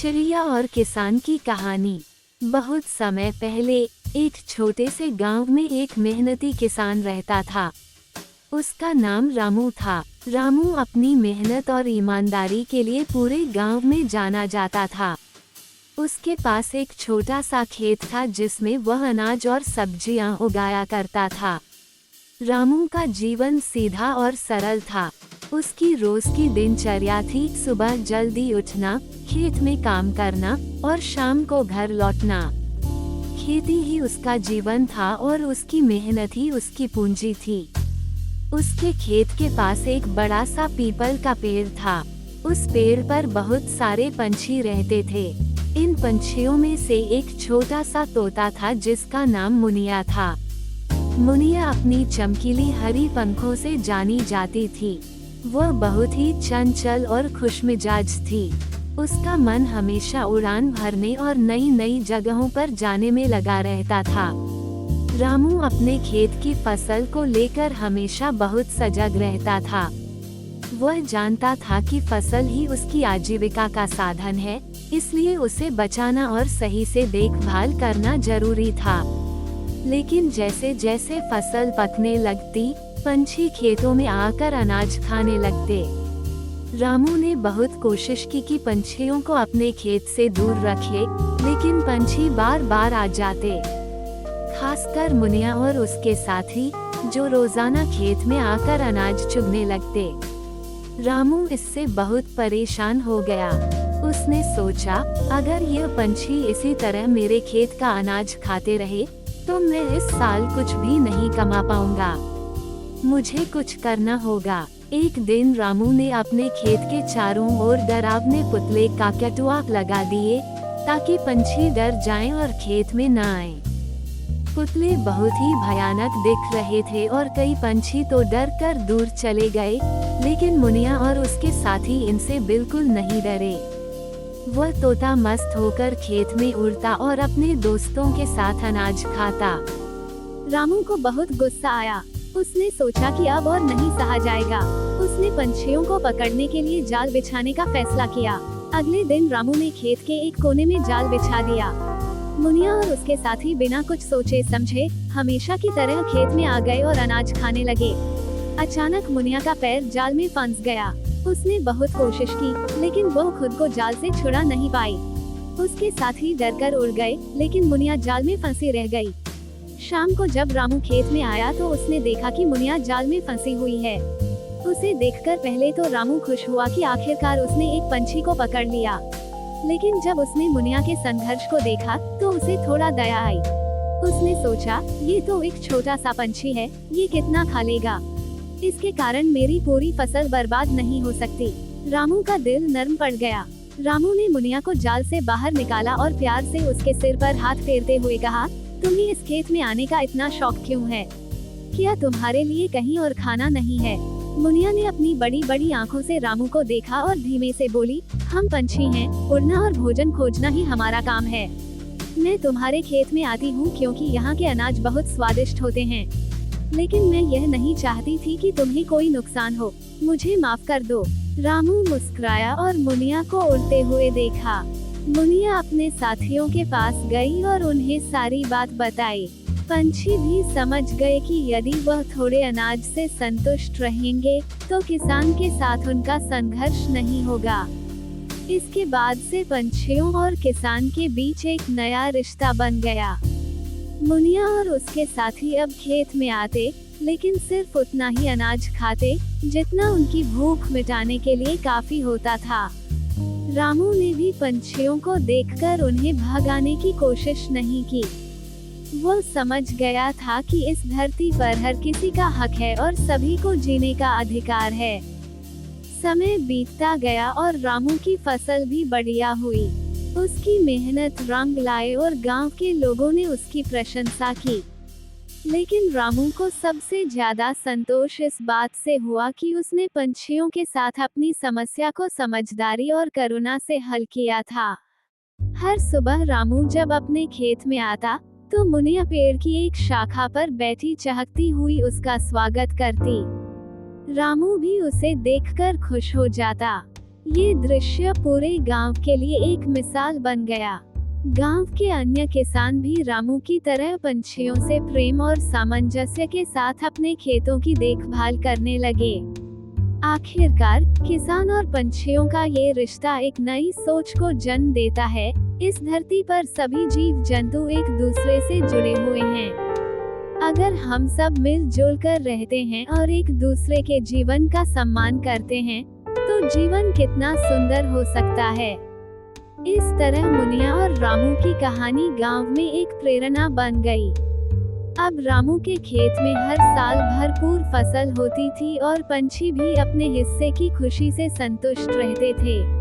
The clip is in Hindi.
चिड़िया और किसान की कहानी। बहुत समय पहले एक छोटे से गांव में एक मेहनती किसान रहता था। उसका नाम रामू था। रामू अपनी मेहनत और ईमानदारी के लिए पूरे गांव में जाना जाता था। उसके पास एक छोटा सा खेत था जिसमें वह अनाज और सब्जियां उगाया करता था। रामू का जीवन सीधा और सरल था। उसकी रोज की दिनचर्या थी सुबह जल्दी उठना, खेत में काम करना और शाम को घर लौटना। खेती ही उसका जीवन था और उसकी मेहनत ही उसकी पूंजी थी। उसके खेत के पास एक बड़ा सा पीपल का पेड़ था। उस पेड़ पर बहुत सारे पंछी रहते थे। इन पंछियों में से एक छोटा सा तोता था जिसका नाम मुनिया था। मुनिया अपनी चमकीली हरी पंखों से जानी जाती थी। वह बहुत ही चंचल और खुशमिजाज थी। उसका मन हमेशा उड़ान भरने और नई नई जगहों पर जाने में लगा रहता था। रामू अपने खेत की फसल को लेकर हमेशा बहुत सजग रहता था। वह जानता था कि फसल ही उसकी आजीविका का साधन है, इसलिए उसे बचाना और सही से देखभाल करना जरूरी था। लेकिन जैसे जैसे फसल पकने लगती, पंछी खेतों में आकर अनाज खाने लगते। रामू ने बहुत कोशिश की कि पंछियों को अपने खेत से दूर रखे, लेकिन पंछी बार बार आ जाते। खासकर मुनिया और उसके साथी, जो रोजाना खेत में आकर अनाज चुगने लगते। रामू इससे बहुत परेशान हो गया। उसने सोचा, अगर यह पंछी इसी तरह मेरे खेत का अनाज खाते रहे तो मैं इस साल कुछ भी नहीं कमा पाऊंगा। मुझे कुछ करना होगा। एक दिन रामू ने अपने खेत के चारों ओर डरावने पुतले काकटुआक लगा दिए, ताकि पंछी डर जाएं और खेत में न आएं। पुतले बहुत ही भयानक दिख रहे थे और कई पंछी तो डर कर दूर चले गए, लेकिन मुनिया और उसके साथी इनसे बिल्कुल नहीं डरे। वह तोता मस्त होकर खेत में उड़ता और अपने दोस्तों के साथ अनाज खाता। रामू को बहुत गुस्सा आया। उसने सोचा कि अब और नहीं सहा जाएगा। उसने पंछियों को पकड़ने के लिए जाल बिछाने का फैसला किया। अगले दिन रामू ने खेत के एक कोने में जाल बिछा दिया। मुनिया और उसके साथी बिना कुछ सोचे समझे हमेशा की तरह खेत में आ गए और अनाज खाने लगे। अचानक मुनिया का पैर जाल में फंस गया। उसने बहुत कोशिश की, लेकिन वो खुद को जाल से छुड़ा नहीं पाई। उसके साथी डरकर उड़ गए, लेकिन मुनिया जाल में फंसी रह गई। शाम को जब रामू खेत में आया तो उसने देखा कि मुनिया जाल में फंसी हुई है। उसे देखकर पहले तो रामू खुश हुआ कि आखिरकार उसने एक पंछी को पकड़ लिया, लेकिन जब उसने मुनिया के संघर्ष को देखा तो उसे थोड़ा दया आई। उसने सोचा, ये तो एक छोटा सा पंछी है, ये कितना खा लेगा, इसके कारण मेरी पूरी फसल बर्बाद नहीं हो सकती। रामू का दिल नर्म पड़ गया। रामू ने मुनिया को जाल से बाहर निकाला और प्यार से उसके सिर पर हाथ फेरते हुए कहा, तुम्हें इस खेत में आने का इतना शौक क्यों है? क्या तुम्हारे लिए कहीं और खाना नहीं है? मुनिया ने अपनी बड़ी बड़ी आँखों से रामू को देखा और धीमे से बोली, हम पंछी हैं, उड़ना और भोजन खोजना ही हमारा काम है। मैं तुम्हारे खेत में आती हूँ क्योंकि यहाँ के अनाज बहुत स्वादिष्ट होते हैं, लेकिन मैं यह नहीं चाहती थी कि तुम्हें कोई नुकसान हो। मुझे माफ कर दो। रामू मुस्कुराया और मुनिया को उड़ते हुए देखा। मुनिया अपने साथियों के पास गई और उन्हें सारी बात बताई। पंछी भी समझ गए कि यदि वह थोड़े अनाज से संतुष्ट रहेंगे तो किसान के साथ उनका संघर्ष नहीं होगा। इसके बाद से पंछियों और किसान के बीच एक नया रिश्ता बन गया। मुनिया और उसके साथी अब खेत में आते, लेकिन सिर्फ उतना ही अनाज खाते जितना उनकी भूख मिटाने के लिए काफी होता था। रामू ने भी पंछियों को देखकर उन्हें भगाने की कोशिश नहीं की। वो समझ गया था कि इस धरती पर हर किसी का हक है और सभी को जीने का अधिकार है। समय बीतता गया और रामू की फसल भी बढ़िया हुई। उसकी मेहनत रंग लाए और गांव के लोगों ने उसकी प्रशंसा की। लेकिन रामू को सबसे ज्यादा संतोष इस बात से हुआ कि उसने पंछियों के साथ अपनी समस्या को समझदारी और करुणा से हल किया था। हर सुबह रामू जब अपने खेत में आता तो मुनिया पेड़ की एक शाखा पर बैठी चहकती हुई उसका स्वागत करती। रामू भी उसे देखकर खुश हो जाता। ये दृश्य पूरे गांव के लिए एक मिसाल बन गया। गांव के अन्य किसान भी रामू की तरह पंछियों से प्रेम और सामंजस्य के साथ अपने खेतों की देखभाल करने लगे। आखिरकार किसान और पंछियों का ये रिश्ता एक नई सोच को जन्म देता है। इस धरती पर सभी जीव जंतु एक दूसरे से जुड़े हुए हैं। अगर हम सब मिलजुल कर रहते हैं और एक दूसरे के जीवन का सम्मान करते हैं, तो जीवन कितना सुंदर हो सकता है। इस तरह मुनिया और रामू की कहानी गांव में एक प्रेरणा बन गई। अब रामू के खेत में हर साल भरपूर फसल होती थी और पंछी भी अपने हिस्से की खुशी से संतुष्ट रहते थे।